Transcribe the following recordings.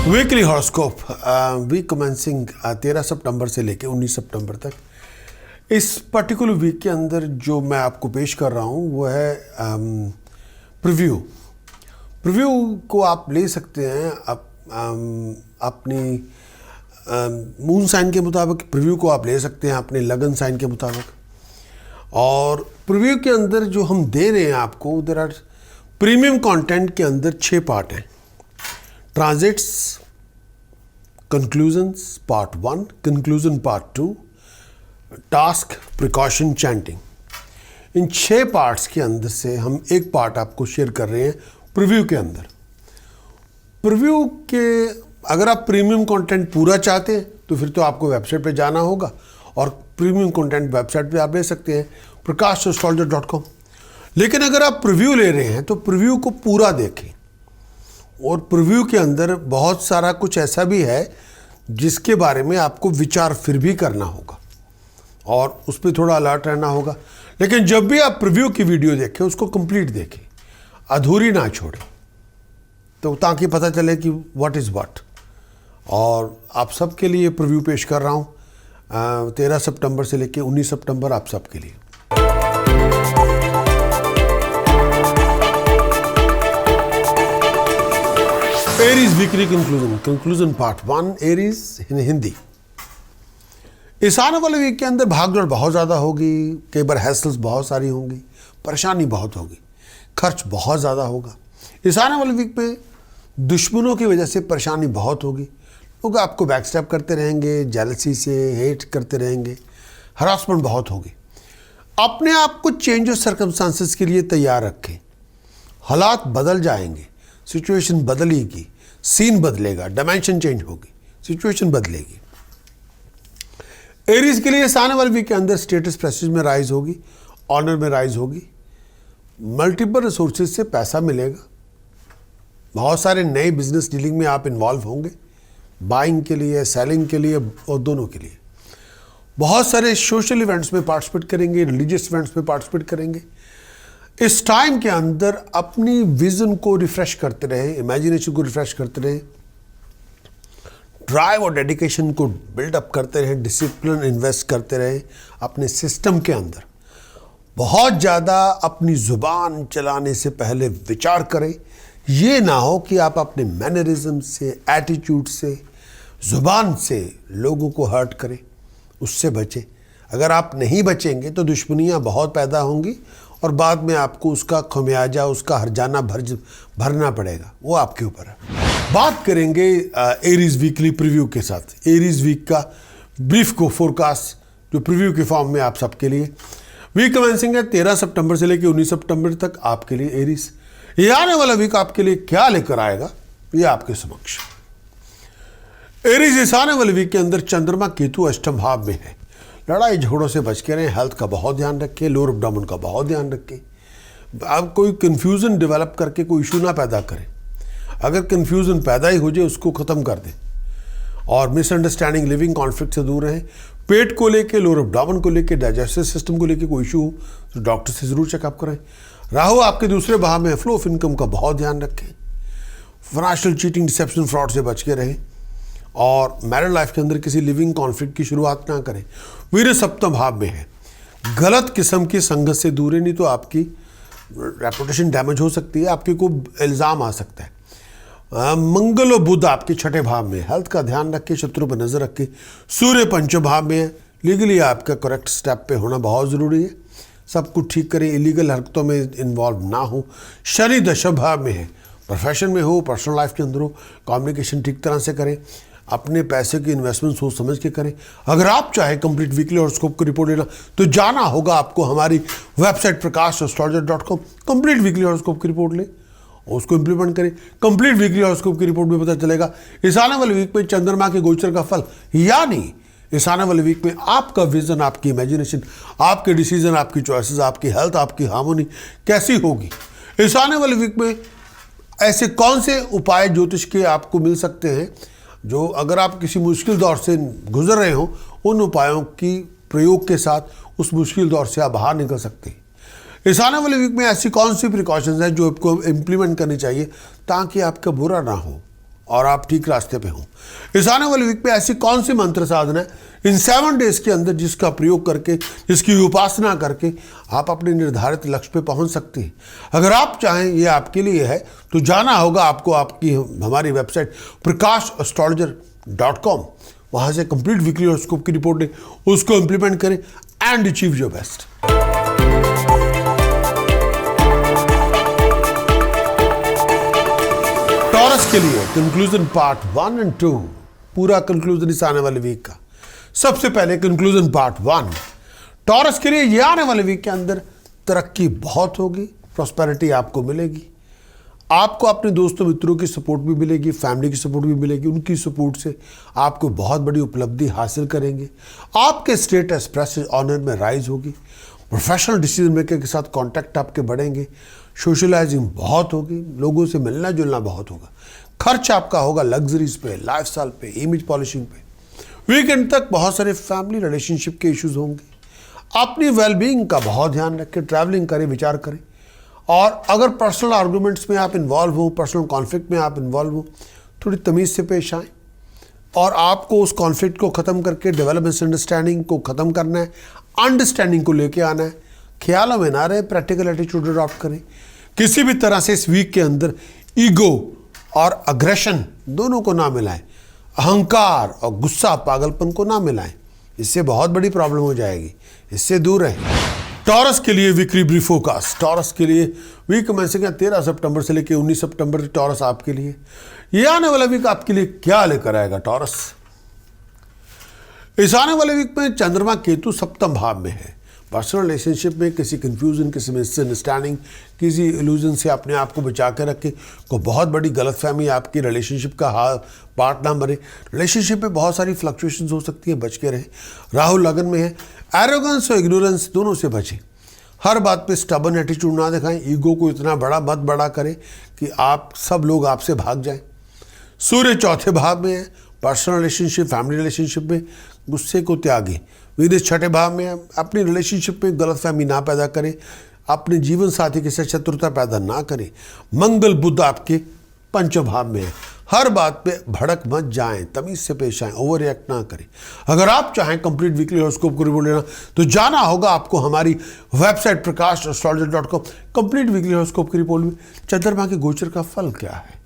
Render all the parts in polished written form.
Weekly horoscope week commencing 13 सितंबर से लेकर 19 सितंबर तक। इस पर्टिकुलर वीक के अंदर जो मैं आपको पेश कर रहा हूँ वो है प्रीव्यू को आप ले सकते हैं अपनी मून साइन के मुताबिक। प्रीव्यू को आप ले सकते हैं अपने लगन साइन के मुताबिक। और प्रीव्यू के अंदर जो हम दे रहे हैं आपको, देयर आर प्रीमियम कंटेंट के अंदर 6 पार्ट हैं। Transits, conclusions part 1, conclusion part 2, task, precaution, chanting. इन 6 पार्ट्स के अंदर से हम एक पार्ट आपको शेयर कर रहे हैं प्रीव्यू के अंदर। प्रीव्यू के अगर आप प्रीमियम कंटेंट पूरा चाहते हैं तो फिर तो आपको वेबसाइट पे जाना होगा, और प्रीमियम कंटेंट वेबसाइट पे आप ले सकते हैं prakashastrologer.com। लेकिन अगर आप प्रीव्यू ले रहे हैं तो प्रीव्यू को पूरा देखें। और प्रीव्यू के अंदर बहुत सारा कुछ ऐसा भी है जिसके बारे में आपको विचार फिर भी करना होगा और उस पर थोड़ा अलर्ट रहना होगा। लेकिन जब भी आप प्रीव्यू की वीडियो देखें उसको कंप्लीट देखें, अधूरी ना छोड़ें, तो ताकि पता चले कि व्हाट इज़ व्हाट। और आप सबके लिए प्रीव्यू पेश कर रहा हूँ 13 सितंबर से लेकर 19 सितंबर आप सबके लिए। Aries weekly conclusion part 1, Aries in Hindi. इस आने वाले वीक के अंदर भागदौड़ बहुत ज़्यादा होगी, कई बार हैसल्स बहुत सारी होंगी, परेशानी बहुत होगी, खर्च बहुत ज़्यादा होगा। इस आने वाले वीक में दुश्मनों की वजह से परेशानी बहुत होगी। लोग आपको बैकस्टैप करते रहेंगे, जेलसी से हेट करते रहेंगे, हरासमेंट बहुत होगी। अपने आप को चेंज ऑफ सर्कमस्टांसेस के लिए तैयार रखें। हालात बदल जाएंगे, सिचुएशन बदलेगी, सीन बदलेगा, डायमेंशन चेंज होगी, सिचुएशन बदलेगी। एरीज के लिए इस आने वाले वीक के अंदर स्टेटस प्रेस्टीज में राइज होगी, ऑनर में राइज होगी, मल्टीपल रिसोर्सेज से पैसा मिलेगा, बहुत सारे नए बिजनेस डीलिंग में आप इन्वॉल्व होंगे, बाइंग के लिए, सेलिंग के लिए और दोनों के लिए। बहुत सारे सोशल इवेंट्स में पार्टिसिपेट करेंगे, रिलीजियस इवेंट्स में पार्टिसिपेट करेंगे। इस टाइम के अंदर अपनी विजन को रिफ्रेश करते रहें, इमेजिनेशन को रिफ्रेश करते रहें, ड्राइव और डेडिकेशन को बिल्डअप करते रहें, डिसिप्लिन इन्वेस्ट करते रहें अपने सिस्टम के अंदर। बहुत ज़्यादा अपनी ज़ुबान चलाने से पहले विचार करें। ये ना हो कि आप अपने मैनरिज्म से, एटीट्यूड से, ज़ुबान से लोगों को हर्ट करें, उससे बचें। अगर आप नहीं बचेंगे तो दुश्मनियाँ बहुत पैदा होंगी और बाद में आपको उसका खमियाजा, उसका हर्जाना भरना पड़ेगा। वो आपके ऊपर है। बात करेंगे एरीज वीकली प्रीव्यू के साथ। एरीज वीक का ब्रीफ को फोरकास्ट जो प्रीव्यू के फॉर्म में आप सबके लिए। वीक कमेंसिंग है 13 सितंबर से लेकर 19 सितंबर तक आपके लिए एरीज। ये आने वाला वीक आपके लिए क्या लेकर आएगा ये आपके समक्ष। एरीज इस आने वाले वीक के अंदर चंद्रमा केतु अष्टम भाव में है। लड़ाई झगड़ों से बच के रहें, हेल्थ का बहुत ध्यान रखें, लोअर एब्डोमेन का बहुत ध्यान रखें। आप कोई कन्फ्यूज़न डेवलप करके कोई इशू ना पैदा करें। अगर कन्फ्यूज़न पैदा ही हो जाए उसको ख़त्म कर दें। और मिसअंडरस्टैंडिंग, लिविंग कॉन्फ्लिक्ट से दूर रहें। पेट को लेके, लोअर एब्डोमेन को लेके, डाइजेस्टिव सिस्टम को लेके कोई इशू हो तो डॉक्टर से ज़रूर चेकअप करें। राहु आपके दूसरे भाव में, फ्लो ऑफ इनकम का बहुत ध्यान रखें। फाइनेंशियल चीटिंग, डिसेप्शन, फ्रॉड से बच के रहें। और मैरिड लाइफ के अंदर किसी लिविंग कॉन्फ्लिक्ट की शुरुआत ना करें। वीर सप्तम भाव में है। गलत किस्म की संगत से दूर है, नहीं तो आपकी रेपुटेशन डैमेज हो सकती है, आपके को इल्ज़ाम आ सकता है। मंगल और बुध आपके छठे भाव में। हेल्थ का ध्यान रखें, शत्रु पर नजर रखें। सूर्य पंचम भाव में है। लीगली आपका करेक्ट स्टेप पे होना बहुत ज़रूरी है। सब कुछ ठीक करें, इलीगल हरकतों में इन्वॉल्व ना हो। शनि दशम भाव में है। प्रोफेशन में हो, पर्सनल लाइफ के अंदर हो, कम्युनिकेशन ठीक तरह से करें। अपने पैसे की इन्वेस्टमेंट सोच समझ के करें। अगर आप चाहे कंप्लीट वीकली हॉरोस्कोप की रिपोर्ट लेना तो जाना होगा आपको हमारी website prakashastrologer.com। Complete weekly horoscope की रिपोर्ट लें और उसको इंप्लीमेंट करें। कंप्लीट वीकली हॉरोस्कोप की रिपोर्ट में पता चलेगा इस आने वाले वीक में चंद्रमा के गोचर का फल, यानी इस आने वाले वीक में आपका विजन, आपकी इमेजिनेशन, आपके डिसीजन, आपकी चॉइसेस, आपकी हेल्थ, आपकी हार्मोनी कैसी होगी। इस आने वाले वीक में ऐसे कौन से उपाय ज्योतिष के आपको मिल सकते हैं जो अगर आप किसी मुश्किल दौर से गुजर रहे हो, उन उपायों की प्रयोग के साथ उस मुश्किल दौर से आप बाहर निकल सकते हैं। इस आने वाले वीक में ऐसी कौन सी प्रिकॉशंस हैं जो आपको इम्प्लीमेंट करनी चाहिए ताकि आपका बुरा ना हो और आप ठीक रास्ते पे हो। इस आने वाले वीक में ऐसी कौन सी मंत्र साधना है इन 7 डेज के अंदर जिसका प्रयोग करके, जिसकी उपासना करके आप अपने निर्धारित लक्ष्य पे पहुंच सकते हैं। अगर आप चाहें ये आपके लिए है तो जाना होगा आपको आपकी हमारी वेबसाइट prakash.astrologer.com। वहां से कंप्लीट वीकली हॉरोस्कोप की रिपोर्ट लें, उसको इंप्लीमेंट करें and achieve your best. Taurus के लिए कंक्लूजन पार्ट 1 और 2, पूरा कंक्लूजन इस आने वाले वीक का। सबसे पहले कंक्लूजन पार्ट 1, टॉरस के लिए ये आने वाले वीक के अंदर तरक्की बहुत होगी, प्रॉस्पेरिटी आपको मिलेगी। आपको अपने दोस्तों मित्रों की सपोर्ट भी मिलेगी, फैमिली की सपोर्ट भी मिलेगी। उनकी सपोर्ट से आपको बहुत बड़ी उपलब्धि हासिल करेंगे। आपके स्टेटस, प्रेस्टीज, ऑनर में राइज होगी। प्रोफेशनल डिसीजन मेकर के साथ कांटेक्ट आपके बढ़ेंगे। सोशलाइजिंग बहुत होगी, लोगों से मिलना जुलना बहुत होगा। खर्च आपका होगा लग्जरीज पे, लाइफस्टाइल पे, इमेज पॉलिशिंग पे। वीकेंड तक बहुत सारे फैमिली रिलेशनशिप के इश्यूज होंगे। अपनी वेलबींग का बहुत ध्यान रखें, ट्रैवलिंग करें, विचार करें। और अगर पर्सनल आर्गूमेंट्स में आप इन्वॉल्व हो, पर्सनल कॉन्फ्लिक्ट में आप इन्वॉल्व हो, थोड़ी तमीज़ से पेश आएँ। और आपको उस कॉन्फ्लिक्ट को ख़त्म करके डेवलप मिसअंडरस्टैंडिंग को ख़त्म करना है, अंडरस्टैंडिंग को लेके आना है। ख्यालों में ना रहे, प्रैक्टिकल एटीट्यूड अडॉप्ट करें। किसी भी तरह से इस वीक के अंदर ईगो और अग्रेशन दोनों को ना मिलाएं। अहंकार और गुस्सा, पागलपन को ना मिलाएं, इससे बहुत बड़ी प्रॉब्लम हो जाएगी, इससे दूर रहें। टॉरस के लिए वीकली ब्रीफ फोरकास्ट। टॉरस के लिए वीक में से 13 सितंबर से लेकर 19 सितंबर तक टॉरस आपके लिए, ये आने वाला वीक आपके लिए क्या लेकर आएगा टॉरस। इस आने वाले वीक में चंद्रमा केतु सप्तम भाव में है। पर्सनल रिलेशनशिप में किसी कंफ्यूजन, किसी मिसअंडरस्टैंडिंग, किसी इल्यूजन से अपने आप को बचा कर रखें। को बहुत बड़ी गलतफहमी आपकी रिलेशनशिप का पार्ट ना बने। रिलेशनशिप में बहुत सारी फ्लक्चुएशंस हो सकती है, बच के रहें। राहु लगन में है। एरोगेंस और इग्नोरेंस दोनों से बचें। हर बात पे स्टबर्न एटीट्यूड ना दिखाएं। ईगो को इतना मत बड़ा करें कि आप सब लोग आपसे भाग जाएं। सूर्य चौथे भाव में है। पर्सनल रिलेशनशिप, फैमिली रिलेशनशिप में गुस्से को त्यागें। वीनस छठे भाव में है। अपनी रिलेशनशिप में गलतफहमी ना पैदा करें। अपने जीवन साथी के साथ शत्रुता पैदा ना करें। मंगल बुध आपके पंचम भाव में है। हर बात पे भड़क मत जाएं, तमीज से पेश आएं, ओवर रिएक्ट ना करें। अगर आप चाहें कंप्लीट वीकली हॉरोस्कोप को रिपोर्ट लेना तो जाना होगा आपको हमारी website prakash.astrologer.com। Complete weekly horoscope की रिपोर्ट में चंद्रमा के गोचर का फल क्या है।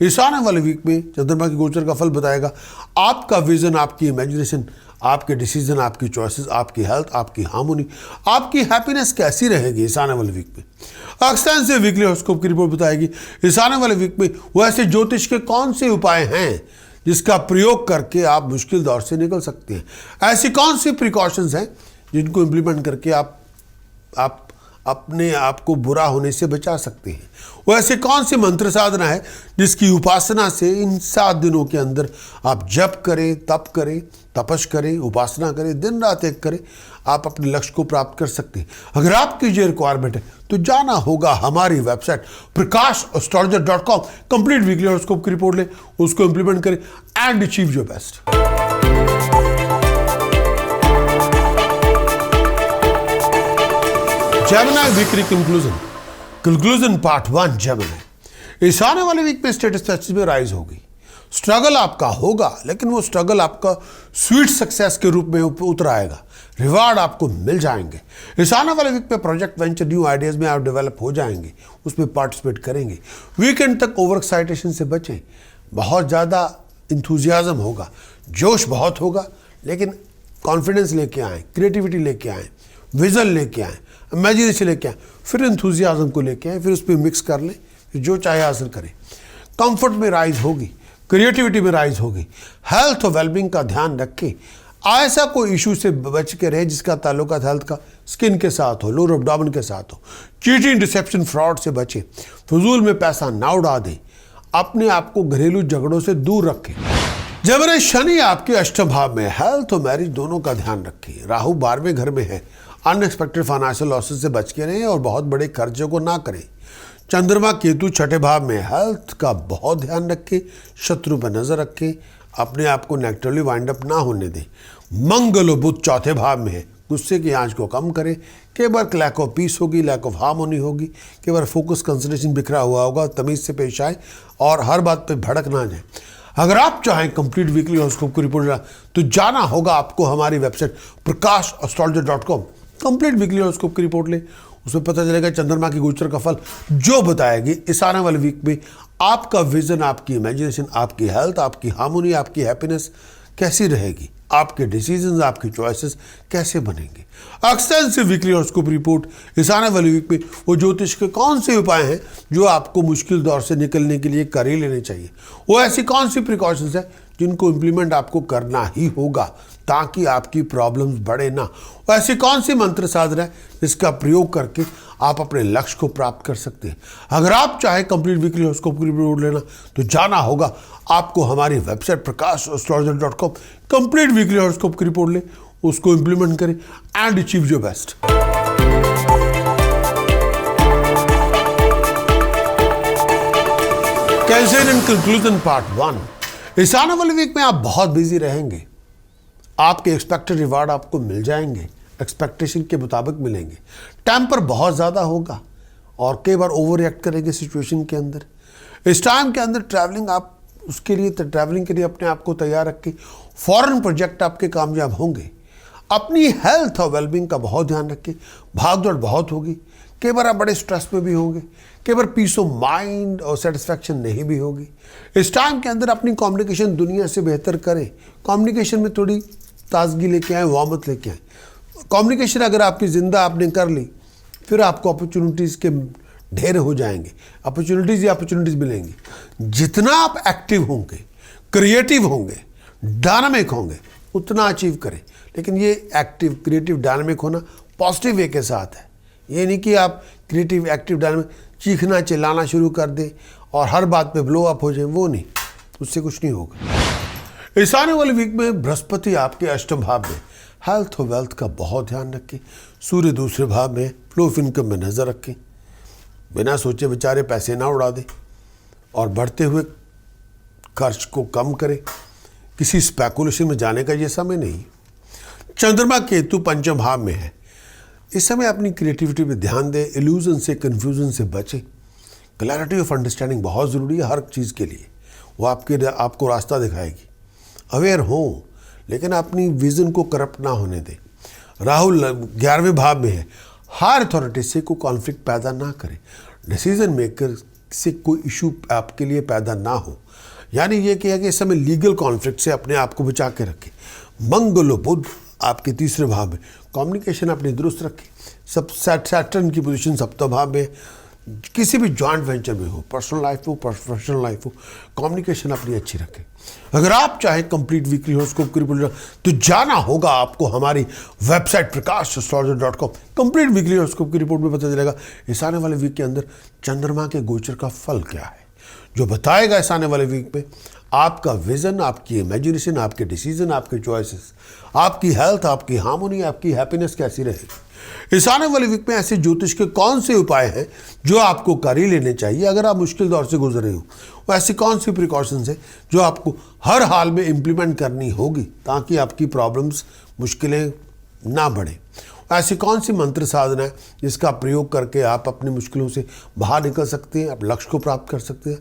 इस आने वाले वीक में चंद्रमा के गोचर का फल बताएगा आपका विजन, आपकी इमेजिनेशन, आपके डिसीजन, आपकी चॉइसेस, आपकी हेल्थ, आपकी हार्मोनी, आपकी हैप्पीनेस कैसी रहेगी इस आने वाले वीक में। एक्सटेंसिव वीकली हॉरोस्कोप की रिपोर्ट बताएगी इस आने वाले वीक में वो ऐसे ज्योतिष के कौन से उपाय हैं जिसका प्रयोग करके आप मुश्किल दौर से निकल सकते हैं। ऐसी कौन सी प्रिकॉशंस हैं जिनको इम्प्लीमेंट करके आप अपने आप को बुरा होने से बचा सकते हैं। वो ऐसे कौन सी मंत्र साधना है जिसकी उपासना से इन 7 दिनों के अंदर आप जप करें, तप करें, तपस करें, उपासना करें, दिन रात एक करें, आप अपने लक्ष्य को प्राप्त कर सकते हैं। अगर आपकी ये रिक्वायरमेंट है तो जाना होगा हमारी website prakash.astrologer.com। Complete weekly horoscope की रिपोर्ट लें, उसको इंप्लीमेंट करें and achieve your best. Gemini weekly conclusion part 1 Gemini. इस आने वाले वीक में स्टेटस पैसेज में राइज होगी। स्ट्रगल आपका होगा, लेकिन वो स्ट्रगल आपका स्वीट सक्सेस के रूप में उतर आएगा। रिवार्ड आपको मिल जाएंगे। इस आने वाले वीक में प्रोजेक्ट, वेंचर, न्यू आइडियाज में आप डेवलप हो जाएंगे, उसमें पार्टिसिपेट करेंगे। वीकेंड तक ओवर एक्साइटेशन से बचें। बहुत ज़्यादा इंथुजियाज्म होगा, जोश बहुत होगा, लेकिन कॉन्फिडेंस लेके आएँ, क्रिएटिविटी लेके आएँ, विजन लेके आएँ, इमेजिनेशन लेके आएँ, फिर इंथुजियाज्म को लेके आएँ, फिर उस पर मिक्स कर लें, फिर जो चाहे हासिल करें। कंफर्ट में राइज होगी, क्रिएटिविटी में राइज होगी। हेल्थ और वेलबींग का ध्यान रखें। ऐसा कोई इशू से बच के रहे जिसका ताल्लुकात हेल्थ का स्किन के साथ हो, लोअर एब्डोमेन के साथ हो। चीटिंग, डिसेप्शन, फ्रॉड से बचें। फजूल में पैसा ना उड़ा दें। अपने आप को घरेलू झगड़ों से दूर रखें। जेमिनी शनि आपके अष्टम भाव में, हेल्थ और मैरिज दोनों का ध्यान रखें। राहु 12वें घर में है। अनएक्सपेक्टेड फाइनेंशियल लॉसेस से बच के रहें और बहुत बड़े खर्चों को ना करें। चंद्रमा केतु छठे भाव में, हेल्थ का बहुत ध्यान रखें। शत्रु पर नजर रखें। अपने आप को नेगेटिवली वाइंड अप ना होने दें। मंगल और बुध चौथे भाव में है। गुस्से की आंच को कम करें। कई बार लैक ऑफ पीस होगी, लैक ऑफ हार्मोनी होगी, कई बार फोकस कंसंट्रेशन बिखरा हुआ होगा, तमीज़ से पेश आए और हर बात पे भड़क ना जाए। अगर आप चाहें कंप्लीट वीकली हॉरोस्कोप की रिपोर्ट तो जाना होगा आपको हमारी website prakash.astrologer.com। Complete weekly horoscope की रिपोर्ट ले, उसमें पता चलेगा चंद्रमा की गोचर का फल जो बताएगी इस आने वाले वीक में आपका विजन, आपकी इमेजिनेशन, आपकी हेल्थ, आपकी हार्मोनी, आपकी हैप्पीनेस कैसी रहेगी, आपके डिसीजंस, आपकी चॉइसेस कैसे बनेंगे। एक्सटेंसिव वीकली हॉरोस्कोप रिपोर्ट इस आने वाले वीक में वो ज्योतिष के कौन से उपाय हैं जो आपको मुश्किल दौर से निकलने के लिए कर ही लेने चाहिए, वो ऐसी कौन सी प्रिकॉशंस हैं जिनको इम्प्लीमेंट आपको करना ही होगा ताकि आपकी प्रॉब्लम्स बढ़े ना, वो ऐसी कौन सी मंत्र साधना है जिसका प्रयोग करके आप अपने लक्ष्य को प्राप्त कर सकते हैं। अगर आप चाहे कंप्लीट वीकली हॉरोस्कोप की रिपोर्ट लेना तो जाना होगा आपको हमारी website prakash.astrologer.com। Complete weekly horoscope की रिपोर्ट ले, उसको इंप्लीमेंट करें and achieve your best. Cancer in conclusion part 1। इस आने वाले वीक में आप बहुत बिजी रहेंगे, आपके एक्सपेक्टेड रिवार्ड आपको मिल जाएंगे, एक्सपेक्टेशन के मुताबिक मिलेंगे। टेम्पर बहुत ज़्यादा होगा और कई बार ओवर रिएक्ट करेंगे सिचुएशन के अंदर। इस टाइम के अंदर ट्रैवलिंग आप ट्रैवलिंग के लिए अपने आप को तैयार रखें। फॉरेन प्रोजेक्ट आपके कामयाब होंगे। अपनी हेल्थ और वेलबींग का बहुत ध्यान रखें। भाग दौड़ बहुत होगी, कई बार आप बड़े स्ट्रेस में भी होंगे, कई बार पीस ऑफ माइंड और सेटिस्फैक्शन नहीं भी होगी। इस टाइम के अंदर अपनी कम्युनिकेशन दुनिया से बेहतर करें। कम्युनिकेशन में थोड़ी ताजगी लेके आए, वार्मथ लेके आए। कम्युनिकेशन अगर आपकी जिंदा आपने कर ली फिर आपको अपॉर्चुनिटीज़ के ढेर हो जाएंगे, अपॉर्चुनिटीज़ मिलेंगी। जितना आप एक्टिव होंगे, क्रिएटिव होंगे, डायनामिक होंगे उतना अचीव करें। लेकिन ये एक्टिव, क्रिएटिव, डायनामिक होना पॉजिटिव वे के साथ है। ये नहीं कि आप क्रिएटिव, एक्टिव, डायनामिक चीखना चिल्लाना शुरू कर दें और हर बात पे ब्लो अप हो जाए, वो नहीं, उससे कुछ नहीं होगा। इस आने वाले वीक में बृहस्पति आपके अष्टम भाव में हेल्थ और वेल्थ का बहुत ध्यान रखें। सूर्य दूसरे भाव में फ्लो ऑफ इनकम में नज़र रखें। बिना सोचे विचारे पैसे ना उड़ा दें और बढ़ते हुए खर्च को कम करें। किसी स्पेकुलेशन में जाने का ये समय नहीं। चंद्रमा केतु पंचम भाव में है। इस समय अपनी क्रिएटिविटी पे ध्यान दें, इल्यूजन से, कन्फ्यूजन से बचें। क्लैरिटी ऑफ अंडरस्टैंडिंग बहुत ज़रूरी है हर चीज़ के लिए, वो आपको रास्ता दिखाएगी। अवेयर हो लेकिन अपनी विजन को करप्ट ना होने दें। राहुल 11वें भाव में है। हर अथॉरिटी से कोई कॉन्फ्लिक्ट पैदा ना करें। डिसीजन मेकर से कोई इशू आपके लिए पैदा ना हो, यानी ये कि इस समय लीगल कॉन्फ्लिक्ट से अपने आप को बचा के रखें। मंगल बुध आपके तीसरे भाव में, कम्युनिकेशन अपनी दुरुस्त रखें। सब सैटर्न की पोजीशन सप्तम भाव में, किसी भी जॉइंट वेंचर में हो, पर्सनल लाइफ हो, प्रोफेशनल लाइफ हो, कम्युनिकेशन अपनी अच्छी रखें। अगर आप चाहें कंप्लीट वीकली हॉरोस्कोप की रिपोर्ट तो जाना होगा आपको हमारी website prakash.astrologer.com। Complete weekly horoscope की रिपोर्ट में पता चलेगा इस आने वाले वीक के अंदर चंद्रमा के गोचर का फल क्या है, जो बताएगा इस आने वाले वीक में आपका विजन, आपकी इमेजिनेशन, आपके डिसीजन, आपके चॉइसेस, आपकी हेल्थ, आपकी हार्मोनी, आपकी हैप्पीनेस कैसी रहेगी। इस आने वाले वीक में ऐसे ज्योतिष के कौन से उपाय हैं जो आपको कर ही लेने चाहिए अगर आप मुश्किल दौर से गुजर रहे हो। वो ऐसी कौन सी प्रिकॉशंस हैं जो आपको हर हाल में इम्प्लीमेंट करनी होगी ताकि आपकी प्रॉब्लम्स, मुश्किलें ना बढ़ें। ऐसी कौन सी मंत्र साधना है जिसका प्रयोग करके आप अपनी मुश्किलों से बाहर निकल सकते हैं, आप लक्ष्य को प्राप्त कर सकते हैं।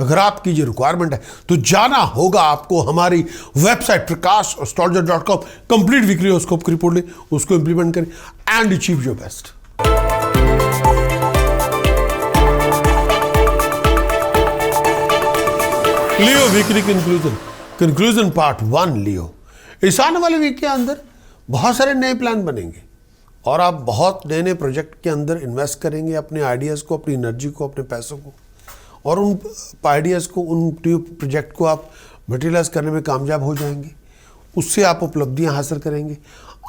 अगर आपकी ये रिक्वायरमेंट है तो जाना होगा आपको हमारी website prakash.astrologer.com। Complete weekly horoscope की रिपोर्ट ले, उसको इंप्लीमेंट करें and achieve your best. Leo weekly conclusion part 1। लियो, इस आने वाले वीक के अंदर बहुत सारे नए प्लान बनेंगे और आप बहुत नए प्रोजेक्ट के अंदर इन्वेस्ट करेंगे, अपने आइडियाज़ को, अपनी एनर्जी को, अपने पैसों को, और उन आइडियाज़ को, उन प्रोजेक्ट को आप मटेरियलाइज करने में कामयाब हो जाएंगे। उससे आप उपलब्धियां हासिल करेंगे।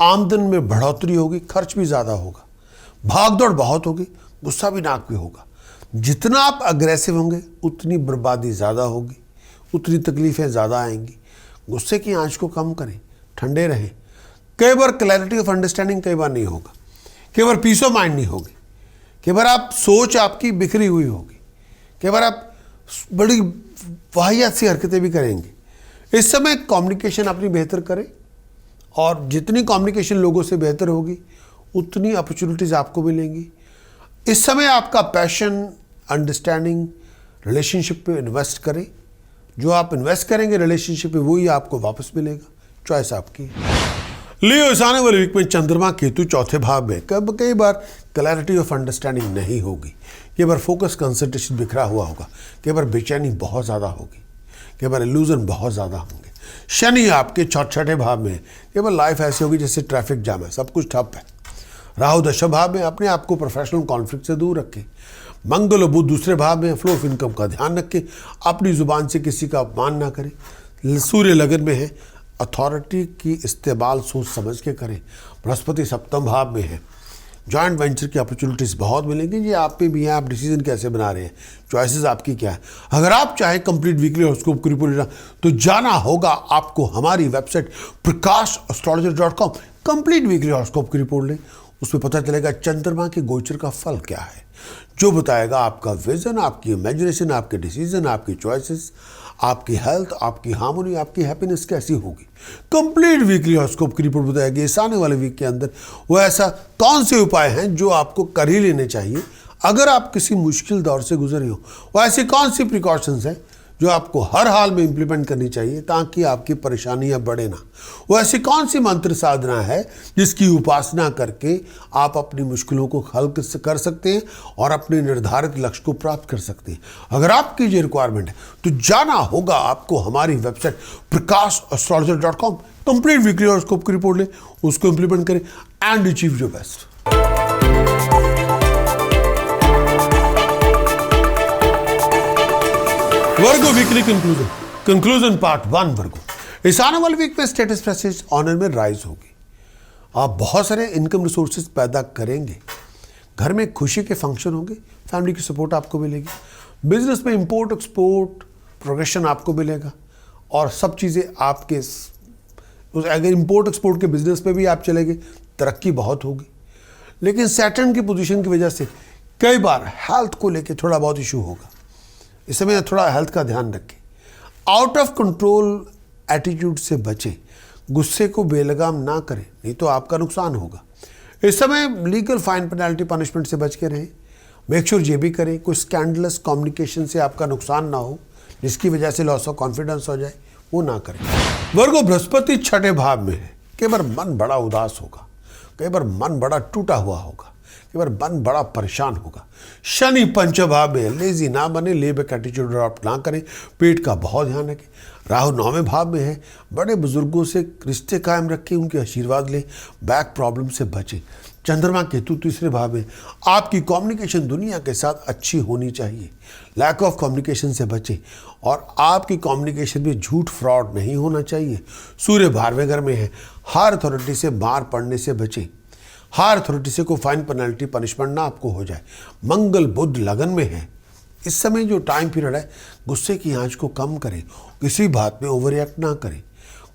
आमदन में बढ़ोतरी होगी, खर्च भी ज़्यादा होगा, भागदौड़ बहुत होगी, गुस्सा भी नाक पे होगा। जितना आप अग्रेसिव होंगे उतनी बर्बादी ज़्यादा होगी, उतनी तकलीफ़ें ज़्यादा आएंगी। गुस्से की आंच को कम करें, ठंडे रहें। कई बार क्लैरिटी ऑफ अंडरस्टैंडिंग कई बार नहीं होगा, कई बार पीस ऑफ माइंड नहीं होगी, कई बार आप सोच आपकी बिखरी हुई होगी, कई बार आप बड़ी वाहियात सी हरकतें भी करेंगे। इस समय कम्युनिकेशन अपनी बेहतर करें और जितनी कम्युनिकेशन लोगों से बेहतर होगी उतनी अपॉर्चुनिटीज़ आपको मिलेंगी। इस समय आपका पैशन, अंडरस्टैंडिंग, रिलेशनशिप पे इन्वेस्ट करें। जो आप इन्वेस्ट करेंगे रिलेशनशिप पे वही आपको वापस मिलेगा। चॉइस आपकी। लियो, इस आने वाले वीक में चंद्रमा केतु चौथे भाव में कई बार क्लैरिटी ऑफ अंडरस्टैंडिंग नहीं होगी। कई बार फोकस कंसंट्रेशन बिखरा हुआ होगा। कई बार बेचैनी बहुत ज़्यादा होगी। कई बार इल्यूजन बहुत ज़्यादा होंगे। शनि आपके छठे भाव में है। कई बार लाइफ ऐसी होगी जैसे ट्रैफिक जाम है, सब कुछ ठप है। राहु दशम भाव में, अपने आप को प्रोफेशनल कॉन्फ्लिक्ट से दूर रखें। मंगल और बुध दूसरे भाव में, फ्लो ऑफ इनकम का ध्यान रखें। अपनी जुबान से किसी का अपमान ना करें। सूर्य लगन में है, अथॉरिटी की इस्तेमाल सोच समझ के करें। बृहस्पति सप्तम भाव में है, जॉइंट वेंचर की अपॉर्चुनिटीज़ बहुत मिलेंगी। ये आप पे भी हैं, आप डिसीजन कैसे बना रहे हैं, चॉइसेस आपकी क्या है। अगर आप चाहें कंप्लीट वीकली हॉरोस्कोप की रिपोर्ट लेना तो जाना होगा आपको हमारी website prakash.astrologer.com। Complete weekly horoscope की रिपोर्ट लें, उसमें पता चलेगा चंद्रमा के गोचर का फल क्या है, जो बताएगा आपका विजन, आपकी इमेजिनेशन, आपके डिसीजन, आपकी चॉइसेस, आपकी हेल्थ, आपकी हार्मोनी, आपकी हैप्पीनेस कैसी होगी। कंप्लीट वीकली हॉरोस्कोप की रिपोर्ट बताएगी इस आने वाले वीक के अंदर वो ऐसा कौन से उपाय हैं जो आपको कर ही लेने चाहिए अगर आप किसी मुश्किल दौर से गुजरे हो। वो ऐसी कौन सी प्रिकॉशंस हैं जो आपको हर हाल में इंप्लीमेंट करनी चाहिए ताकि आपकी परेशानियां बढ़े ना। वो ऐसी कौन सी मंत्र साधना है जिसकी उपासना करके आप अपनी मुश्किलों को हल कर सकते हैं और अपने निर्धारित लक्ष्य को प्राप्त कर सकते हैं। अगर आपकी ये रिक्वायरमेंट है तो जाना होगा आपको हमारी website prakash.astrologer.com। Complete weekly horoscope की रिपोर्ट लें, उसको इंप्लीमेंट करें and achieve your best. Virgo weekly conclusion part 1। वर्गो, इस आने वाले वीक में स्टेटस प्रेस्टीज ऑनर में राइज होगी। आप बहुत सारे इनकम रिसोर्सेज पैदा करेंगे। घर में खुशी के फंक्शन होंगे, फैमिली की सपोर्ट आपको मिलेगी। बिजनेस में इंपोर्ट एक्सपोर्ट प्रोग्रेशन आपको मिलेगा और सब चीज़ें आपके, अगर इंपोर्ट एक्सपोर्ट के बिजनेस में भी आप चलेंगे तरक्की बहुत होगी। लेकिन सैटर्न की पोजीशन की वजह से कई बार हेल्थ को लेके थोड़ा बहुत इशू होगा। इस समय थोड़ा हेल्थ का ध्यान रखें। आउट ऑफ कंट्रोल एटीट्यूड से बचें। गुस्से को बेलगाम ना करें, नहीं तो आपका नुकसान होगा। इस समय लीगल फाइन पेनल्टी पनिशमेंट से बच के रहें। मेक श्योर ये भी करें कोई स्कैंडलस कम्युनिकेशन से आपका नुकसान ना हो जिसकी वजह से लॉस ऑफ कॉन्फिडेंस हो जाए, वो ना करें। वर्गो, बृहस्पति छठे भाव में है। कई बार मन बड़ा उदास होगा, कई बार मन बड़ा टूटा हुआ होगा, कई बार मन बड़ा परेशान होगा। शनि पंचम भाव में, लेजी ना बने, ले बैक एटीट्यूड अडॉप्ट ना करें, पेट का बहुत ध्यान रखें। राहु नौवें भाव में है, बड़े बुजुर्गों से रिश्ते कायम रखें, उनके आशीर्वाद लें, बैक प्रॉब्लम से बचें। चंद्रमा केतु तीसरे भाव में, आपकी कम्युनिकेशन दुनिया के साथ अच्छी होनी चाहिए। लैक ऑफ कम्युनिकेशन से बचें और आपकी कम्युनिकेशन में झूठ फ्रॉड नहीं होना चाहिए। सूर्य 12वें घर में है, हायर अथॉरिटी से मार पड़ने से बचें। हायर अथॉरिटी से कोई फाइन पेनल्टी पनिशमेंट ना आपको हो जाए। मंगल बुध लगन में है। इस समय जो टाइम पीरियड है, गुस्से की आंच को कम करें, किसी बात में ओवर रिएक्ट ना करें,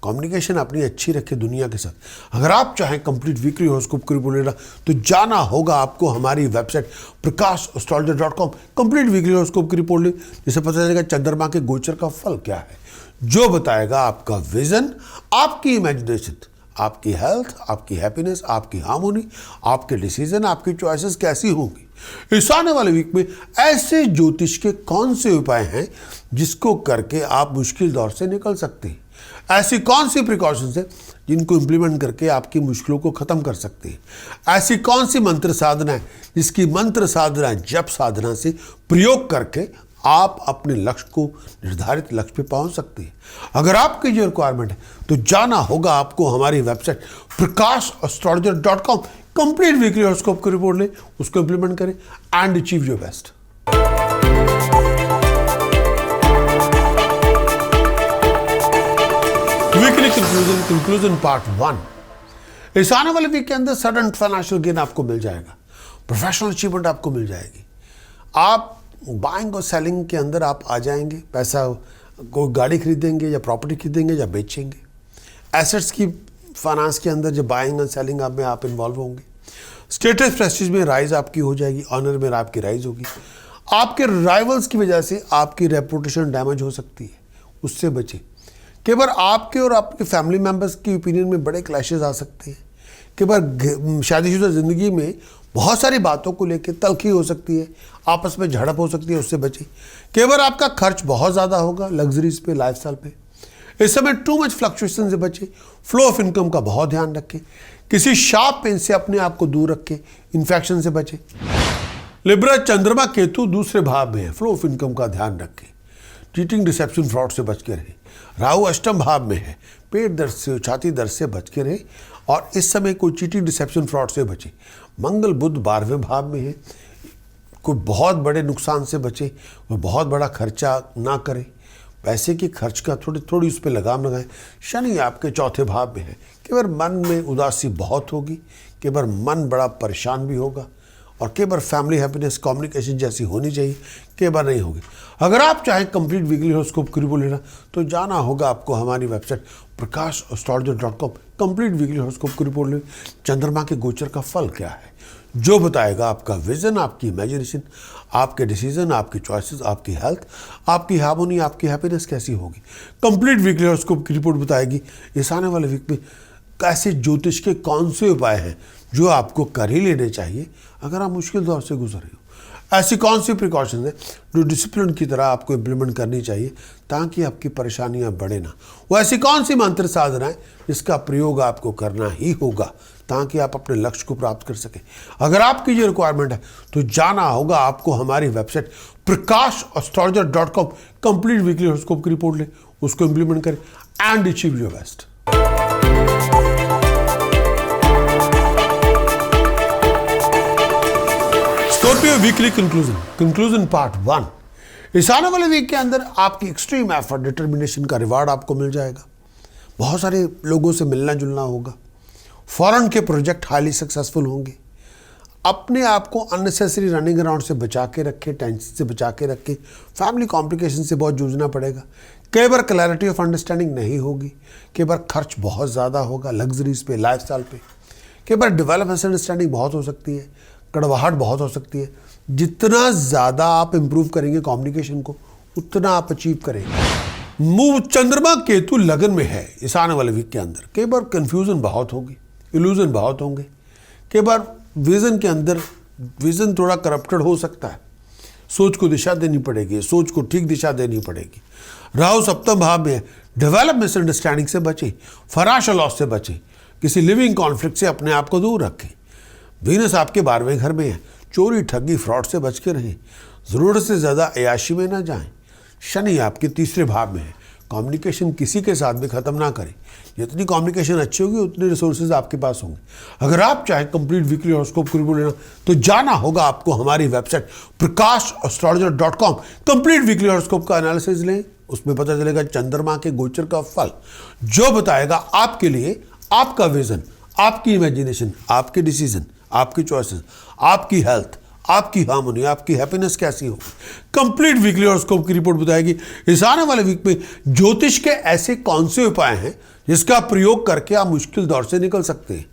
कम्युनिकेशन अपनी अच्छी रखें दुनिया के साथ। अगर आप चाहें कंप्लीट वीकली हॉरोस्कोप की रिपोर्ट लेना तो जाना होगा आपको हमारी website prakash.astrologer.com। Complete weekly horoscope की रिपोर्ट लें, जिससे पता चलेगा चंद्रमा के गोचर का फल क्या है, जो बताएगा आपका विजन, आपकी इमेजिनेशन, आपकी हेल्थ, आपकी हैप्पीनेस, आपकी हार्मोनी, आपके डिसीजन, आपकी चॉइसेस कैसी होंगी। इस आने वाले वीक में ऐसे ज्योतिष के कौन से उपाय हैं जिसको करके आप मुश्किल दौर से निकल सकते हैं। ऐसी कौन सी प्रिकॉशंस हैं जिनको इंप्लीमेंट करके आपकी मुश्किलों को खत्म कर सकते हैं। ऐसी कौन सी मंत्र साधना है जिसकी मंत्र साधना, जप साधना से प्रयोग करके आप अपने लक्ष्य को, निर्धारित लक्ष्य पे पहुंच सकते हैं। अगर आपकी जो रिक्वायरमेंट है तो जाना होगा आपको हमारी website prakash.astrologer.com। Complete weekly horoscope की रिपोर्ट लें, उसको इंप्लीमेंट करें and achieve your best. Weekly conclusion part 1। इस आने वाले वीक के अंदर सडन फाइनेंशियल गेन आपको मिल जाएगा। प्रोफेशनल अचीवमेंट आपको मिल जाएगी। आप बाइंग और सेलिंग के अंदर आप आ जाएंगे। पैसा, कोई गाड़ी खरीदेंगे या प्रॉपर्टी खरीदेंगे या बेचेंगे। एसेट्स की फाइनेंस के अंदर जब बाइंग एंड सेलिंग में आप इन्वॉल्व होंगे। स्टेटस प्रेस्टीज में राइज आपकी हो जाएगी। ऑनर में आपकी राइज होगी। आपके राइवल्स की वजह से आपकी रेपुटेशन डैमेज हो सकती है, उससे बचें। कई बार आपके और आपके फैमिली मेंबर्स की ओपिनियन में बड़े क्लैशेस आ सकते हैं। कई बार शादीशुदा ज़िंदगी में बहुत सारी बातों को लेकर तल्खी हो सकती है, आपस में झड़प हो सकती है, उससे बचें। कई बार आपका खर्च बहुत ज़्यादा होगा लग्जरीज पे, लाइफस्टाइल पे। इस समय टू मच फ्लक्चुएशन से बचें। फ्लो ऑफ इनकम का बहुत ध्यान रखें। किसी शार्प पेन से अपने आप को दूर रखें। इन्फेक्शन से बचें। लिब्रा चंद्रमा केतु दूसरे भाव में है, फ्लो ऑफ इनकम का ध्यान रखें। चीटिंग, डिसेप्शन, फ्रॉड से बच के रहें। राहु अष्टम भाव में है, पेट दर्द से, छाती दर्द से बच के रहें और इस समय कोई चीटिंग, डिसेप्शन, फ्रॉड से बचें। मंगल बुध 12वें भाव में है, कोई बहुत बड़े नुकसान से बचें, कोई बहुत बड़ा खर्चा ना करें। पैसे की खर्च का थोड़ी उस पर लगाम लगाएं। शनि आपके चौथे भाव में है, कई बार मन में उदासी बहुत होगी, कई बार मन बड़ा परेशान भी होगा और कई बार फैमिली हैप्पीनेस, कम्युनिकेशन जैसी होनी चाहिए, कई बार नहीं होगी। अगर आप चाहें कंप्लीट वीकली हॉरोस्कोप की रिपोर्ट लेना तो जाना होगा आपको हमारी website prakash.com complete weekly horoscope की रिपोर्ट ले। चंद्रमा के गोचर का फल क्या है, जो बताएगा आपका विजन, आपकी इमेजिनेशन, आपके डिसीजन, आपकी चॉइसेस, आपकी हेल्थ, आपकी हार्मोनी, आपकी हैप्पीनेस कैसी होगी। कंप्लीट वीकली हॉरोस्कोप की रिपोर्ट बताएगी इस आने वाले वीक में कैसे ज्योतिष के कौन से उपाय हैं जो आपको कर ही लेने चाहिए अगर आप मुश्किल दौर से गुजर रहे हो। ऐसी कौन सी प्रिकॉशंस हैं जो डिसिप्लिन की तरह आपको इम्प्लीमेंट करनी चाहिए ताकि आपकी परेशानियां बढ़े ना। वो ऐसी कौन सी मंत्र साधना है जिसका प्रयोग आपको करना ही होगा ताकि आप अपने लक्ष्य को प्राप्त कर सकें। अगर आपकी ये रिक्वायरमेंट है तो जाना होगा आपको हमारी website prakash.com complete weekly horoscope की रिपोर्ट ले, उसको इम्प्लीमेंट करें and achieve your best. Scorpio weekly conclusion part 1। इस आने वाले वीक के अंदर आपकी एक्सट्रीम एफर्ट, डिटर्मिनेशन का रिवार्ड आपको मिल जाएगा। बहुत सारे लोगों से मिलना जुलना होगा। फॉरेन के प्रोजेक्ट हाईली सक्सेसफुल होंगे। अपने आप को अननेसेसरी रनिंग अराउंड से बचा के रखें, टेंशन से बचा के रखें। फैमिली कॉम्प्लिकेशन से बहुत जूझना पड़ेगा। कई बार क्लैरिटी ऑफ अंडरस्टैंडिंग नहीं होगी। कई बार खर्च बहुत ज़्यादा होगा लग्जरीज पे, लाइफस्टाइल पे। कई बार डेवलप मिसअंडरस्टैंडिंग बहुत हो सकती है, कड़वाहट बहुत हो सकती है। जितना ज़्यादा आप इंप्रूव करेंगे कम्युनिकेशन को, उतना आप अचीव करेंगे। मूव चंद्रमा केतु लगन में है इस आने वाले वीक के अंदर। कई बार कंफ्यूजन बहुत होगी, इल्यूजन बहुत होंगे। कई बार विजन के अंदर विजन थोड़ा करप्टेड हो सकता है। सोच को दिशा देनी पड़ेगी, सोच को ठीक दिशा देनी पड़ेगी। राहु सप्तम भाव में है, डेवलप मिसअंडरस्टैंडिंग से बचें, फराश लॉस से बचें, किसी लिविंग कॉन्फ्लिक्ट से अपने आप को दूर रखें। वीनस आपके 12वें घर में है, चोरी, ठगी, फ्रॉड से बच के रहें। ज़रूरत से ज़्यादा अयाशी में ना जाएं। शनि आपके 3रे भाव में है, कम्युनिकेशन किसी के साथ भी ख़त्म ना करें। जितनी कम्युनिकेशन अच्छी होगी उतने रिसोर्सेज आपके पास होंगे। अगर आप चाहें कंप्लीट वीकली हॉरोस्कोप की रिपोर्ट लेना तो जाना होगा आपको हमारी website prakash.com complete weekly horoscope का एनालिसिस लें। उसमें पता चलेगा चंद्रमा के गोचर का फल, जो बताएगा आपके लिए आपका विजन, आपकी इमेजिनेशन, आपके डिसीजन, आपकी चॉइसेस, आपकी हेल्थ, आपकी हार्मोनी, आपकी हैप्पीनेस कैसी हो। कंप्लीट वीकली हॉरोस्कोप की रिपोर्ट बताएगी इस आने वाले वीक में ज्योतिष के ऐसे कौन से उपाय हैं जिसका प्रयोग करके आप मुश्किल दौर से निकल सकते हैं।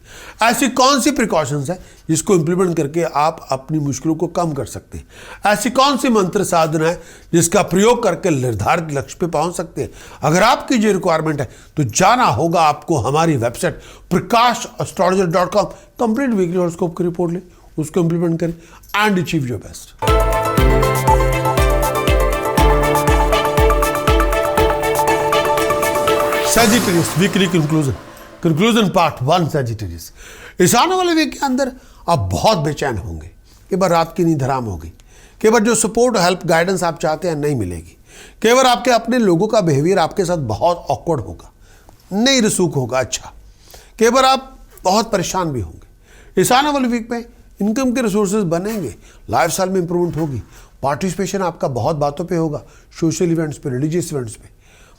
ऐसी कौन सी प्रिकॉशंस है जिसको इंप्लीमेंट करके आप अपनी मुश्किलों को कम कर सकते हैं। ऐसी कौन सी मंत्र साधना है जिसका प्रयोग करके निर्धारित लक्ष्य पे पहुंच सकते हैं। अगर आपकी जो रिक्वायरमेंट है तो जाना होगा आपको हमारी website prakash.com complete weekly horoscope की रिपोर्ट ले, उसको इंप्लीमेंट करें and achieve your best. Sagittarius weekly conclusion part 1। Sagittarius इस आने वाले वीक के अंदर आप बहुत बेचैन होंगे। कई बार रात की नींद हराम होगी। कई बार जो सपोर्ट, हेल्प, गाइडेंस आप चाहते हैं नहीं मिलेगी। कई बार आपके अपने लोगों का बिहेवियर आपके साथ बहुत ऑकवर्ड होगा, नहीं रसूख होगा अच्छा। कई बार आप बहुत परेशान भी होंगे। इस आने वाले वीक में इनकम के रिसोर्सेज बनेंगे, लाइफस्टाइल में इंप्रूवमेंट होगी, पार्टिसिपेशन आपका बहुत बातों पे होगा, सोशल इवेंट्स पे, रिलीजियस इवेंट्स पे।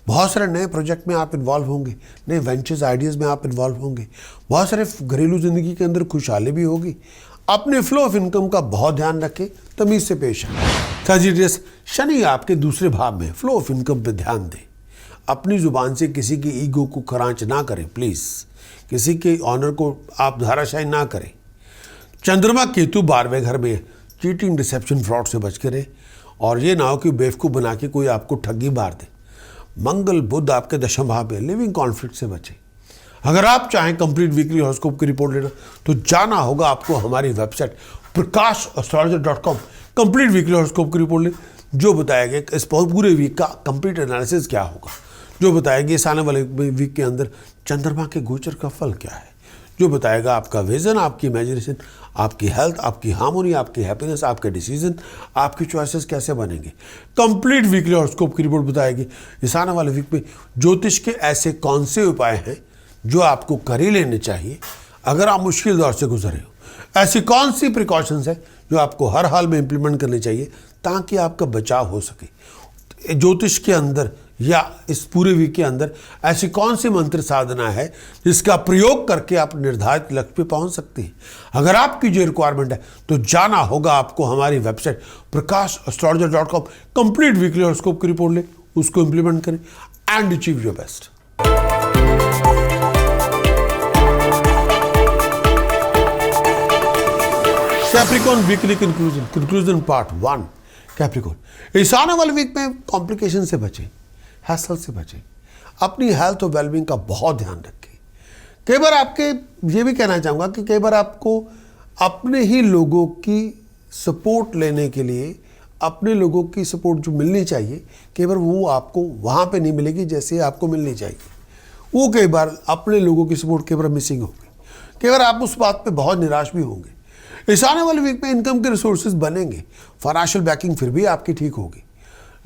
बहुत सारे नए प्रोजेक्ट में आप इन्वॉल्व होंगे, नए वेंचर्स, आइडियाज़ में आप इन्वॉल्व होंगे। बहुत सारे घरेलू ज़िंदगी के अंदर खुशहाली भी होगी। अपने फ्लो ऑफ इनकम का बहुत ध्यान रखें, तमीज़ से पेश आए। सैजिटेरियस शनि आपके 2रे भाव में, फ्लो ऑफ इनकम पे ध्यान दें। अपनी ज़ुबान से किसी की ईगो को खरांच ना करें प्लीज़। किसी के ऑनर को आप धाराशाही ना करें। चंद्रमा केतु 12वें घर में, चीटिंग, डिसेप्शन, फ्रॉड से बच के रहे और ये ना हो कि बेवकूफ़ बना के कोई आपको ठगी मार दे। मंगल बुध आपके दशम भाव में, लिविंग कॉन्फ्लिक्ट से बचें। अगर आप चाहें कंप्लीट वीकली हॉरोस्कोप की रिपोर्ट लेना तो जाना होगा आपको हमारी website prakash.astrologer.com। Complete weekly horoscope की रिपोर्ट ले, जो बताएगा इस पूरे वीक का कंप्लीट एनालिसिस क्या होगा, जो बताएगी इस आने वाले वीक के अंदर चंद्रमा के गोचर का फल क्या है, जो बताएगा आपका विजन, आपकी इमेजिनेशन, आपकी हेल्थ, आपकी हार्मोनी, आपकी हैप्पीनेस, आपके डिसीजन, आपकी चॉइसेस कैसे बनेंगे। कंप्लीट वीकली हॉरोस्कोप की रिपोर्ट बताएगी इस आने वाले वीक में ज्योतिष के ऐसे कौन से उपाय हैं जो आपको कर ही लेने चाहिए अगर आप मुश्किल दौर से गुजरे हो। ऐसी कौन सी प्रिकॉशंस है जो आपको हर हाल में इंप्लीमेंट करनी चाहिए ताकि आपका बचाव हो सके। ज्योतिष के अंदर या इस पूरे वीक के अंदर ऐसी कौन सी मंत्र साधना है जिसका प्रयोग करके आप निर्धारित लक्ष्य पे पहुंच सकते हैं। अगर आपकी जो रिक्वायरमेंट है तो जाना होगा आपको हमारी website prakash.astrologer.com। Complete weekly horoscope की रिपोर्ट ले, उसको इंप्लीमेंट करें and achieve your best. Capricorn weekly conclusion part 1। Capricorn, इस आने वाले वीक में कॉम्प्लिकेशन से बचें, हैसल से बचें, अपनी हेल्थ और वेलबींग का बहुत ध्यान रखें। कई बार आपके ये भी कहना चाहूँगा कि कई बार आपको अपने ही लोगों की सपोर्ट लेने के लिए अपने लोगों की सपोर्ट जो मिलनी चाहिए कई बार वो आपको वहाँ पे नहीं मिलेगी जैसे आपको मिलनी चाहिए। वो कई बार अपने लोगों की सपोर्ट कई बार मिसिंग होगी, कई बार आप उस बात पे बहुत निराश भी होंगे। इस आने वाले वीक में इनकम के रिसोर्सेज बनेंगे, फाइनेंशियल बैकिंग फिर भी आपकी ठीक होगी,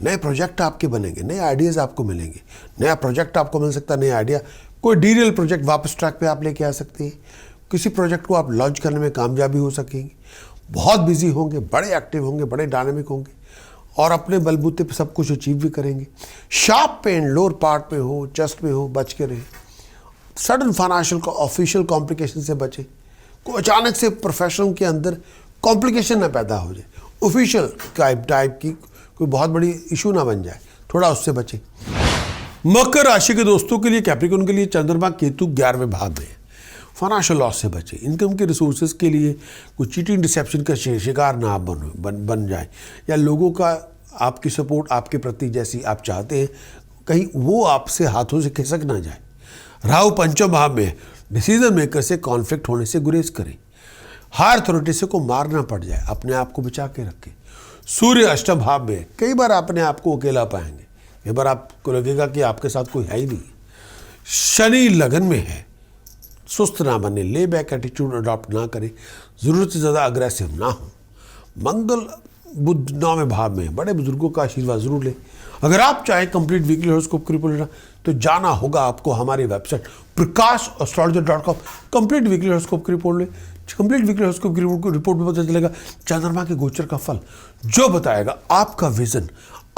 नए प्रोजेक्ट आपके बनेंगे, नए आइडियाज़ आपको मिलेंगे, नया प्रोजेक्ट आपको मिल सकता है, नया आइडिया, कोई डीरियल प्रोजेक्ट वापस ट्रैक पे आप लेके आ सकते हैं, किसी प्रोजेक्ट को आप लॉन्च करने में कामयाबी हो सकेंगे। बहुत बिजी होंगे, बड़े एक्टिव होंगे, बड़े डायनामिक होंगे और अपने बलबूते पे सब कुछ अचीव भी करेंगे। शार्प पेन लोअर पार्ट में हो, चेस्ट में हो, बच के रहें। सडन फाइनेंशियल ऑफिशियल कॉम्प्लिकेशन से बचें, को अचानक से प्रोफेशन के अंदर कॉम्प्लिकेशन ना पैदा हो जाए, ऑफिशियल टाइप की कोई बहुत बड़ी इशू ना बन जाए, थोड़ा उससे बचें। मकर राशि के दोस्तों के लिए, कैप्रिकॉर्न के लिए चंद्रमा केतु 11वें भाव में है। फाइनेंशियल लॉस से बचें, इनकम के रिसोर्सेज के लिए कुछ चीटिंग डिसेप्शन का शिकार ना आप बन जाए, या लोगों का आपकी सपोर्ट आपके प्रति जैसी आप चाहते हैं कहीं वो आपसे हाथों से खिसक ना जाए। राहु पंचम भाव में, डिसीजन मेकर से कॉन्फ्लिक्ट होने से गुरेज करें, हायर अथॉरिटी से को मार ना पड़ जाए, अपने आप को बचा के रखें। सूर्य अष्टम भाव में, कई बार अपने आप को अकेला पाएंगे, कई बार आपको लगेगा कि आपके साथ कोई है ही नहीं। शनि लगन में है, सुस्त ना बने, ले बैक एटीट्यूड अडॉप्ट ना करें, ज़रूरत से ज़्यादा अग्रेसिव ना हो। मंगल बुध 9वें भाव में, बड़े बुजुर्गों का आशीर्वाद जरूर लें। अगर आप चाहें कंप्लीट वीकली हॉरोस्कोप की रिपोर्ट लेना तो जाना होगा आपको हमारी website prakash.astrologer.com। Complete weekly horoscope की रिपोर्ट लें। कंप्लीट वीकली हॉरोस्कोप की रिपोर्ट में पता चलेगा चंद्रमा के गोचर का फल, जो बताएगा आपका विजन,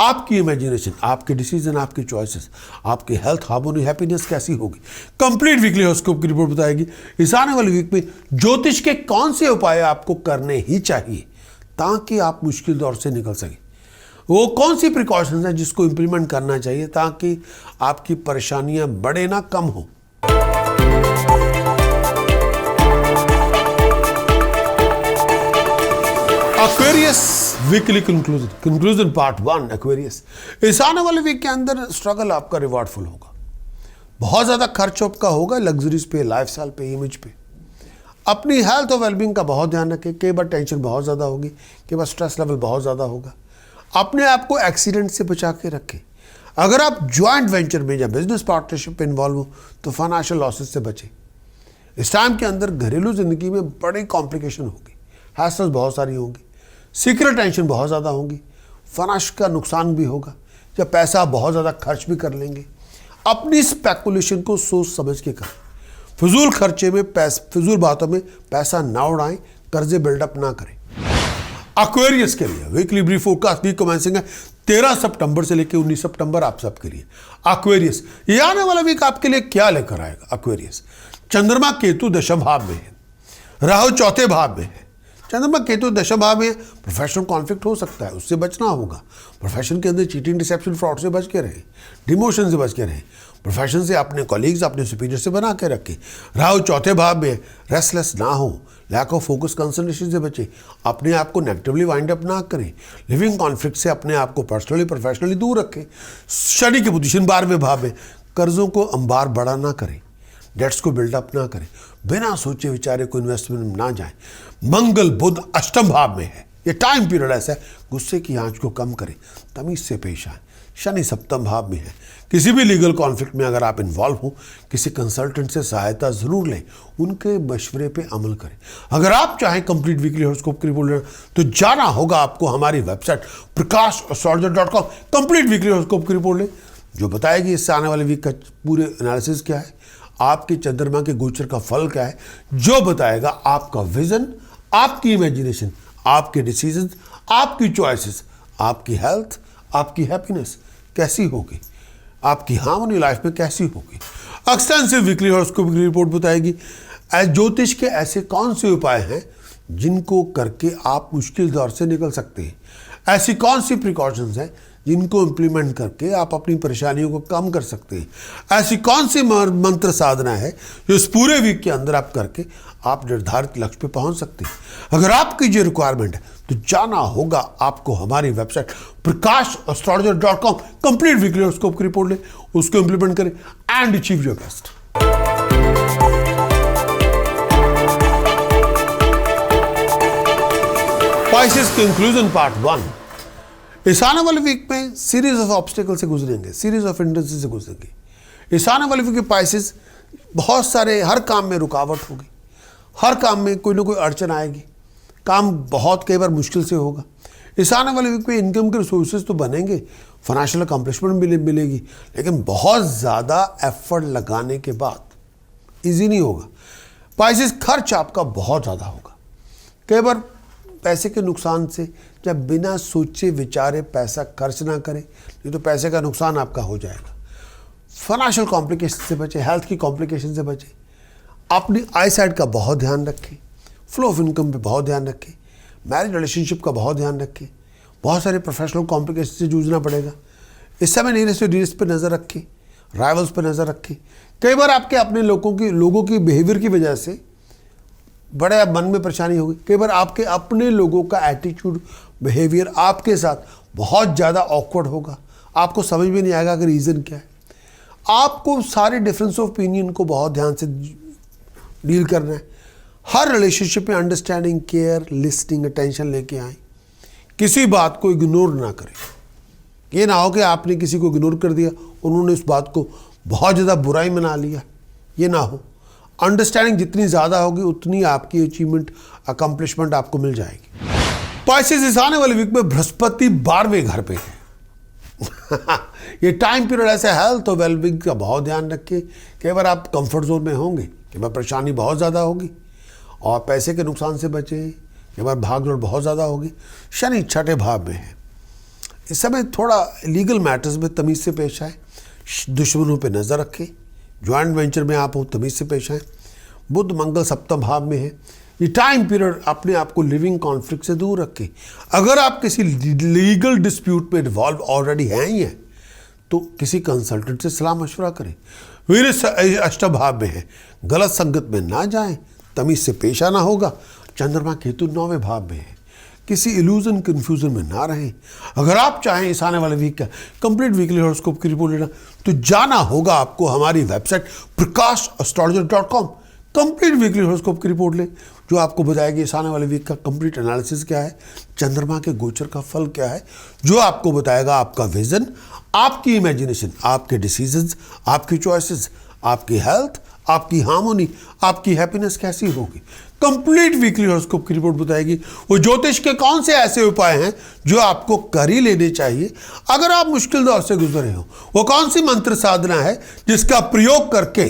आपकी इमेजिनेशन, आपके डिसीजन, आपकी चॉइसेस, आपकी हेल्थ, हार्मोनी, हैप्पीनेस कैसी होगी। कंप्लीट वीकली हॉरोस्कोप की रिपोर्ट बताएगी इस आने वाले वीक में ज्योतिष के कौन से उपाय आपको करने ही चाहिए ताकि आप मुश्किल दौर से निकल सकें। वो कौन सी प्रिकॉशंस हैं जिसको इंप्लीमेंट करना चाहिए ताकि आपकी परेशानियां बढ़े ना कम हो। Aquarius weekly conclusion part 1। Aquarius, इस आने वाले वीक के अंदर स्ट्रगल आपका रिवॉर्डफुल होगा, बहुत ज्यादा खर्च आपका होगा लग्जरीज पे, लाइफस्टाइल पे, इमेज पे। अपनी हेल्थ और वेलबींग का बहुत ध्यान रखें, कई बार टेंशन बहुत ज़्यादा होगी, कई बार स्ट्रेस लेवल बहुत ज़्यादा होगा। अपने आप को एक्सीडेंट से बचा के रखें। अगर आप ज्वाइंट वेंचर में या बिजनेस पार्टनरशिप में इन्वॉल्व हो तो फाइनेंशियल लॉसेस से बचें। इस टाइम के अंदर घरेलू जिंदगी में बड़ी कॉम्प्लिकेशन होगी, हैसल्स बहुत सारी होंगी, सीक्रेट टेंशन बहुत ज़्यादा होंगी, फाइनेंस का नुकसान भी होगा, या पैसा बहुत ज़्यादा खर्च भी कर लेंगे। अपनी स्पेकुलेशन को सोच समझ के करें, फिजूल खर्चे में फिजूल बातों में पैसा ना उड़ाएं, कर्जे बिल्डअप ना करें। एक्वेरियस के लिए weekly brief forecast week commencing है 13 सितंबर से लेकर 19 सितंबर आप सबके लिए। एक्वेरियस, ये आने वाला वीक आपके लिए क्या लेकर आएगा। एक्वेरियस, चंद्रमा केतु दशम भाव में है, राहु चौथे भाव में है, चंद्रमा केतु दशम भाव में प्रोफेशनल कॉन्फ्लिक्ट हो सकता है, उससे बचना होगा। प्रोफेशन के अंदर चीटिंग, डिसेप्शन, फ्रॉड से बच के रहें, डिमोशन से बच के रहें। प्रोफेशन से अपने कॉलीग्स, अपने सुपीरियर से बना के रखें। राहु चौथे भाव में, रेस्टलेस ना हो, लैक ऑफ फोकस, कंसंट्रेशन से बचें। अपने आप को नेगेटिवली वाइंड अप ना करें। लिविंग कॉन्फ्लिक्ट से अपने आप को पर्सनली, प्रोफेशनली दूर रखें। शनि की पोजीशन 12वें भाव में, कर्जों को अंबार बड़ा ना करें, डेट्स को बिल्डअप ना करें, बिना सोचे विचारे को इन्वेस्टमेंट में ना जाएं। मंगल बुध अष्टम भाव में है, ये टाइम पीरियड ऐसा है, गुस्से की आंच को कम करें, तमीज से पेश आए। शनि सप्तम भाव में है, किसी भी लीगल कॉन्फ्लिक्ट में अगर आप इन्वॉल्व हो, किसी कंसल्टेंट से सहायता जरूर लें, उनके मशवरे पे अमल करें। अगर आप चाहें कंप्लीट वीकली हॉरोस्कोप की रिपोर्ट लेना तो जाना होगा आपको हमारी website prakash.com, complete weekly horoscope की रिपोर्ट लें, जो बताएगी इससे आने वाले वीक का पूरे एनालिसिस क्या है, आपके चंद्रमा के गोचर का फल क्या है, जो बताएगा आपका विजन, आपकी इमेजिनेशन, आपके डिसीजन, आपकी चॉइसेस, आपकी हेल्थ, आपकी हैप्पीनेस कैसी होगी, आपकी हार्मनी लाइफ में कैसी होगी। एक्सटेंसिव वीकली हॉरोस्कोप की रिपोर्ट बताएगी ज्योतिष के ऐसे कौन से उपाय हैं जिनको करके आप मुश्किल दौर से निकल सकते हैं, ऐसी कौन सी प्रिकॉशंस हैं जिनको इम्प्लीमेंट करके आप अपनी परेशानियों को कम कर सकते हैं, ऐसी कौन सी मंत्र साधना है जो इस पूरे वीक के अंदर आप करके आप निर्धारित लक्ष्य पे पहुंच सकते हैं। अगर आपकी जो रिक्वायरमेंट है तो जाना होगा आपको हमारी website prakash.com, complete weekly horoscope की रिपोर्ट लें, उसको इम्प्लीमेंट करें and achieve your best. Pisces conclusion part 1। इस आने वाले वीक में सीरीज ऑफ ऑब्स्टिकल से गुजरेंगे, सीरीज ऑफ हिंड्रेंसेस से गुजरेंगे। इस आने वाले वीक में पाइसेस बहुत सारे, हर काम में रुकावट होगी, हर काम में कोई ना कोई अड़चन आएगी, काम बहुत कई बार मुश्किल से होगा। इस आने वाले वीक में इनकम के रिसोर्सेज तो बनेंगे, फाइनेंशियल अकम्पलिशमेंट मिलेगी, लेकिन बहुत ज़्यादा एफर्ट लगाने के बाद ईजी नहीं होगा। पाइसेस खर्च आपका बहुत ज़्यादा होगा, कई बार पैसे के नुकसान से, जब बिना सोचे विचारे पैसा खर्च ना करें नहीं तो पैसे का नुकसान आपका हो जाएगा। फाइनेंशियल कॉम्प्लिकेशन से बचें, हेल्थ की कॉम्प्लिकेशन से बचें, अपनी आई साइड का बहुत ध्यान रखें, फ्लो ऑफ इनकम पे बहुत ध्यान रखें, मैरिज रिलेशनशिप का बहुत ध्यान रखें। बहुत सारे प्रोफेशनल कॉम्प्लिकेशन से जूझना पड़ेगा। इस समय नीरेस्ट डीरेस्ट पे नज़र रखें, राइवल्स पे नज़र रखें। कई बार आपके अपने लोगों की बिहेवियर की वजह से बड़े मन में परेशानी होगी। कई बार आपके अपने लोगों का एटीट्यूड, बिहेवियर आपके साथ बहुत ज़्यादा ऑकवर्ड होगा, आपको समझ में नहीं आएगा कि रीज़न क्या है। आपको सारे डिफरेंस ऑफ ओपिनियन को बहुत ध्यान से डील करना है। हर रिलेशनशिप में अंडरस्टैंडिंग, केयर, लिसनिंग, अटेंशन लेके आए, किसी बात को इग्नोर ना करें। ये ना हो कि आपने किसी को इग्नोर कर दिया, उन्होंने उस बात को बहुत ज़्यादा बुराई मना लिया, ये ना हो। अंडरस्टैंडिंग जितनी ज़्यादा होगी उतनी आपकी अचीवमेंट, अकम्पलिशमेंट आपको मिल जाएगी। पाइसेस इस आने वाले वीक में बृहस्पति 12वें घर पे है। ये टाइम पीरियड ऐसा हेल्थ और वेलबींग का बहुत ध्यान रखें। कई बार आप कंफर्ट जोन में होंगे, कई बार परेशानी बहुत ज़्यादा होगी और पैसे के नुकसान से बचें, कई बार भाग दौड़ बहुत ज़्यादा होगी। शनि छठे भाव में है, इस समय थोड़ा लीगल मैटर्स में तमीज़ से पेश आए, दुश्मनों पे नज़र रखें, ज्वाइंट वेंचर में आप हो तमीज़ से पेश आए। बुध मंगल सप्तम भाव में है, ये टाइम पीरियड अपने आप को लिविंग कॉन्फ्लिक्ट से दूर रखें। अगर आप किसी लीगल डिस्प्यूट में इन्वॉल्व ऑलरेडी हैं ही हैं तो किसी कंसल्टेंट से सलाह मशवरा करें। वीर अष्टम भाव में है, गलत संगत में ना जाएं, तमीज़ से पेश आना होगा। चंद्रमा केतु 9वें भाव में है, किसी इल्यूजन कन्फ्यूजन में ना रहें। अगर आप चाहें इस आने वाले वीक का कंप्लीट वीकली हॉरोस्कोप की रिपोर्ट लेना तो जाना होगा आपको हमारी website prakash.com, complete weekly horoscope की रिपोर्ट लें, जो आपको बताएगी इस आने वाले वीक का कंप्लीट एनालिसिस क्या है, चंद्रमा के गोचर का फल क्या है, जो आपको बताएगा आपका विजन, आपकी इमेजिनेशन, आपके डिसीजंस, आपकी चॉइसेस, आपकी हेल्थ, आपकी हार्मोनी, आपकी हैप्पीनेस कैसी होगी। कंप्लीट वीकली हॉरोस्कोप की रिपोर्ट बताएगी वो ज्योतिष के कौन से ऐसे उपाय हैं जो आपको कर ही लेने चाहिए अगर आप मुश्किल दौर से गुजरे हो, वो कौन सी मंत्र साधना है जिसका प्रयोग करके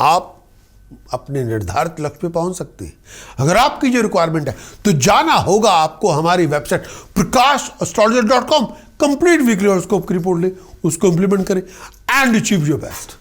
आप अपने निर्धारित लक्ष्य पे पहुंच सकते हैं। अगर आपकी जो रिक्वायरमेंट है तो जाना होगा आपको हमारी website prakash.com, complete weekly horoscope की रिपोर्ट ले, उसको इंप्लीमेंट करें एंड अचीव योर बेस्ट।